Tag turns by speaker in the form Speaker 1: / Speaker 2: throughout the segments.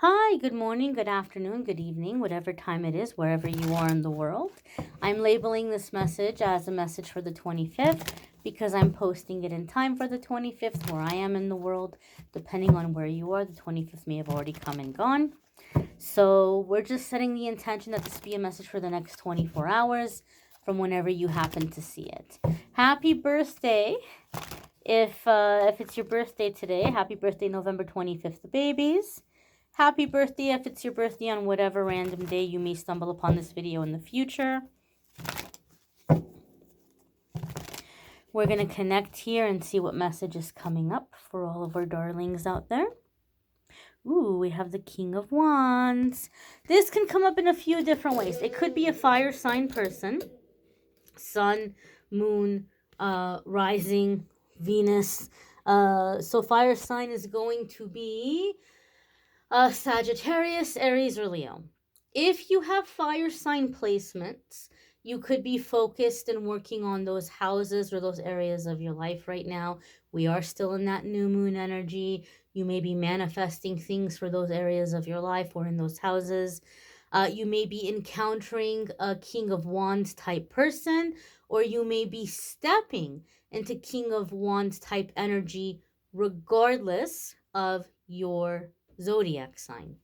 Speaker 1: Hi, good morning, good afternoon, good evening, whatever time it is, wherever you are in the world. I'm labeling this message as a message for the 25th because I'm posting it in time for the 25th where I am in the world. Depending on where you are, the 25th may have already come and gone. So we're just setting the intention that this be a message for the next 24 hours from whenever you happen to see it. Happy birthday. If it's your birthday today, happy birthday November 25th, babies. Happy birthday if it's your birthday on whatever random day you may stumble upon this video in the future. We're going to connect here and see what message is coming up for all of our darlings out there. Ooh, we have the King of Wands. This can come up in a few different ways. It could be a fire sign person. Sun, moon, rising, Venus. So fire sign is going to be Sagittarius, Aries, or Leo. If you have fire sign placements, you could be focused and working on those houses or those areas of your life right now. We are still in that new moon energy. You may be manifesting things for those areas of your life or in those houses. You may be encountering a King of Wands type person, or you may be stepping into King of Wands type energy regardless of your zodiac sign.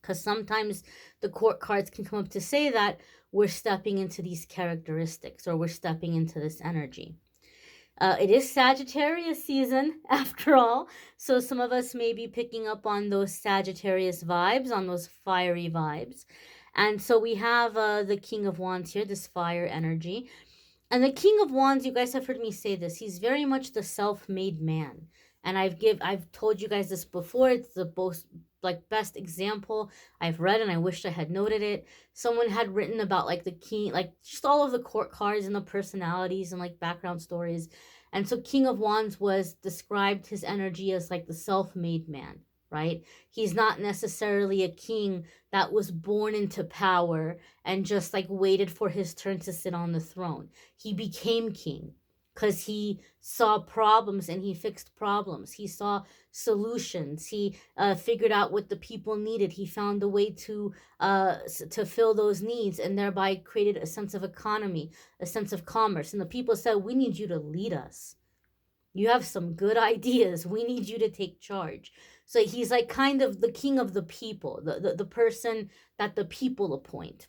Speaker 1: Because sometimes the court cards can come up to say that we're stepping into these characteristics or we're stepping into this energy. It is Sagittarius season after all, so some of us may be picking up on those Sagittarius vibes, on those fiery vibes. And so we have the King of Wands here, this fire energy. And the King of Wands, you guys have heard me say this, he's very much the self-made man. And I've told you guys this before. It's the most best example I've read, and I wished I had noted it. Someone had written about the king, just all of the court cards and the personalities and background stories. And so King of Wands was described his energy as the self-made man, right? He's not necessarily a king that was born into power and just waited for his turn to sit on the throne. He became king because he saw problems and he fixed problems. He saw solutions. He figured out what the people needed. He found a way to fill those needs and thereby created a sense of economy, a sense of commerce. And the people said, we need you to lead us. You have some good ideas. We need you to take charge. So he's kind of the king of the people, the person that the people appoint.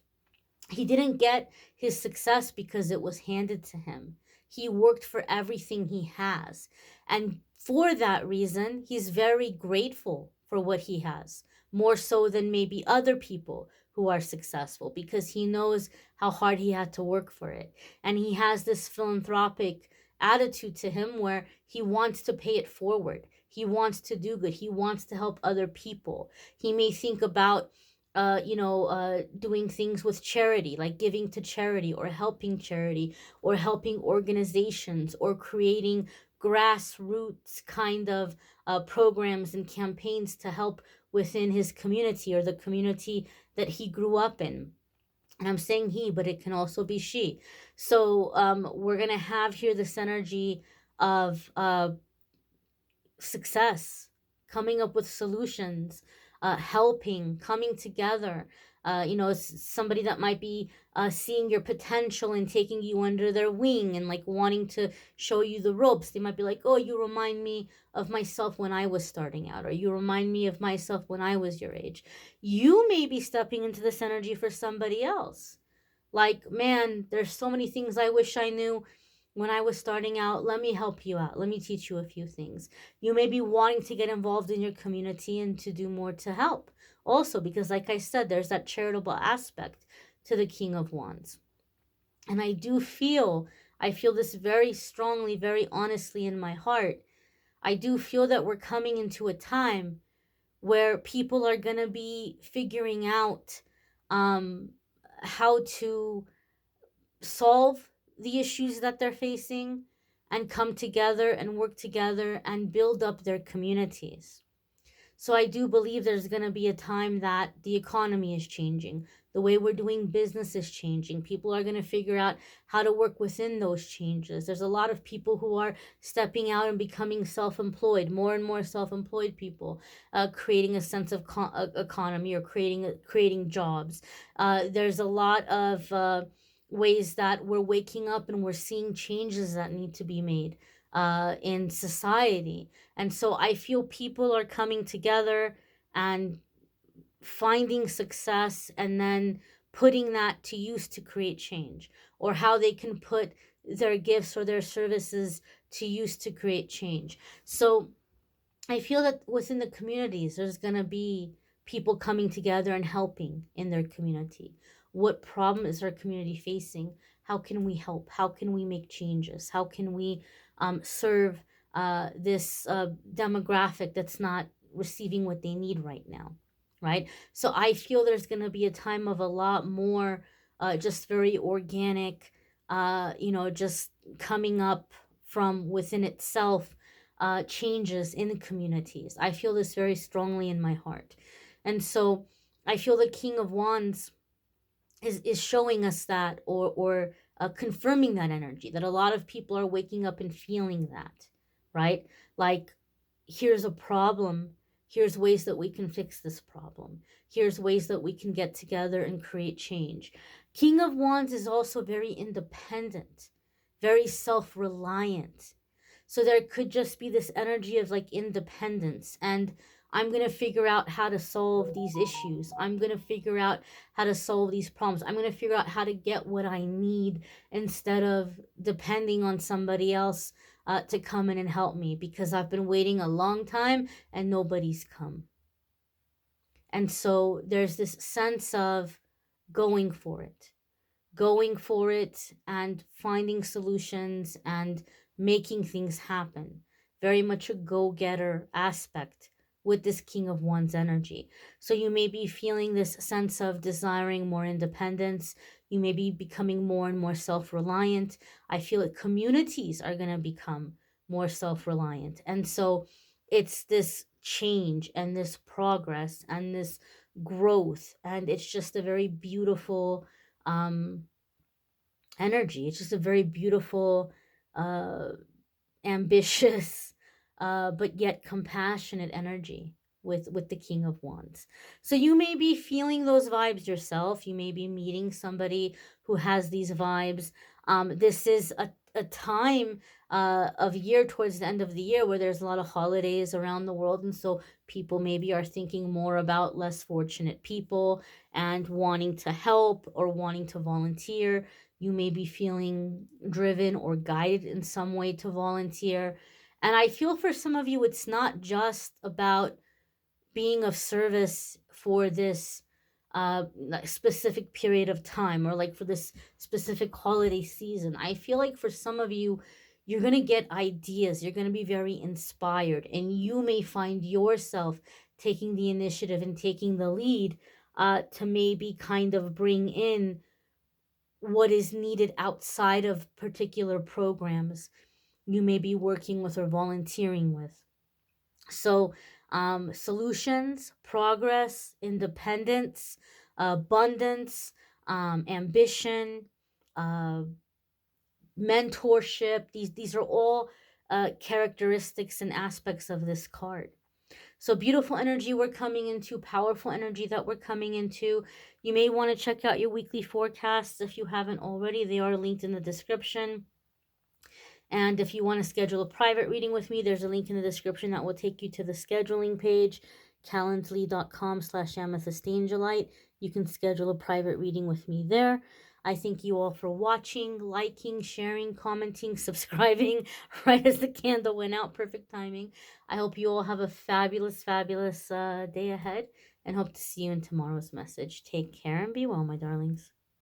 Speaker 1: He didn't get his success because it was handed to him. He worked for everything he has. And for that reason, he's very grateful for what he has, more so than maybe other people who are successful, because he knows how hard he had to work for it. And he has this philanthropic attitude to him where he wants to pay it forward. He wants to do good. He wants to help other people. He may think about doing things with charity, like giving to charity or helping organizations or creating grassroots kind of programs and campaigns to help within his community or the community that he grew up in. And I'm saying he, but it can also be she. So we're going to have here this energy of success, coming up with solutions, helping, coming together. Somebody that might be seeing your potential and taking you under their wing and wanting to show you the ropes. They might be like, oh, you remind me of myself when I was starting out, or you remind me of myself when I was your age. You may be stepping into this energy for somebody else. Man, there's so many things I wish I knew when I was starting out. Let me help you out. Let me teach you a few things. You may be wanting to get involved in your community and to do more to help. Also, because like I said, there's that charitable aspect to the King of Wands. And I feel this very strongly, very honestly in my heart. I do feel that we're coming into a time where people are going to be figuring out how to solve the issues that they're facing and come together and work together and build up their communities. So I do believe there's going to be a time that the economy is changing. The way we're doing business is changing. People are going to figure out how to work within those changes. There's a lot of people who are stepping out and becoming self-employed, more and more self-employed people, creating a sense of economy, or creating jobs. There's a lot of ways that we're waking up and we're seeing changes that need to be made in society. And so I feel people are coming together and finding success, and then putting that to use to create change, or how they can put their gifts or their services to use to create change. So I feel that within the communities, there's going to be people coming together and helping in their community. What problem is our community facing? How can we help? How can we make changes? How can we serve this demographic that's not receiving what they need right now? Right? So I feel there's going to be a time of a lot more just very organic, just coming up from within itself, changes in communities. I feel this very strongly in my heart. And so I feel the King of Wands is showing us that, or confirming that energy, that a lot of people are waking up and feeling that, right? Like, here's a problem. Here's ways that we can fix this problem. Here's ways that we can get together and create change. King of Wands is also very independent, very self-reliant. So there could just be this energy of like independence, and I'm going to figure out how to solve these issues. I'm going to figure out how to solve these problems. I'm going to figure out how to get what I need, instead of depending on somebody else to come in and help me, because I've been waiting a long time and nobody's come. And so there's this sense of going for it, and finding solutions and making things happen. Very much a go-getter aspect with this King of Wands energy. So you may be feeling this sense of desiring more independence. You may be becoming more and more self-reliant. I feel that communities are going to become more self-reliant. And so it's this change and this progress and this growth. And it's just a very beautiful energy. It's just a very beautiful, uh, ambitious, but yet compassionate energy with the King of Wands. So you may be feeling those vibes yourself. You may be meeting somebody who has these vibes. This is a time of year, towards the end of the year, where there's a lot of holidays around the world, and so people maybe are thinking more about less fortunate people and wanting to help or wanting to volunteer. You may be feeling driven or guided in some way to volunteer. And I feel for some of you, it's not just about being of service for this specific period of time, or like for this specific holiday season. I feel like for some of you, you're going to get ideas, you're going to be very inspired, and you may find yourself taking the initiative and taking the lead to maybe kind of bring in what is needed outside of particular programs you may be working with or volunteering with. So solutions, progress, independence, abundance, ambition, uh, mentorship, these are all characteristics and aspects of this card. So beautiful energy we're coming into, powerful energy that we're coming into. You may want to check out your weekly forecasts if you haven't already. They are linked in the description. And if you want to schedule a private reading with me, there's a link in the description that will take you to the scheduling page, calendly.com/amethystangelite. You can schedule a private reading with me there. I thank you all for watching, liking, sharing, commenting, subscribing right as the candle went out. Perfect timing. I hope you all have a fabulous, fabulous day ahead, and hope to see you in tomorrow's message. Take care and be well, my darlings.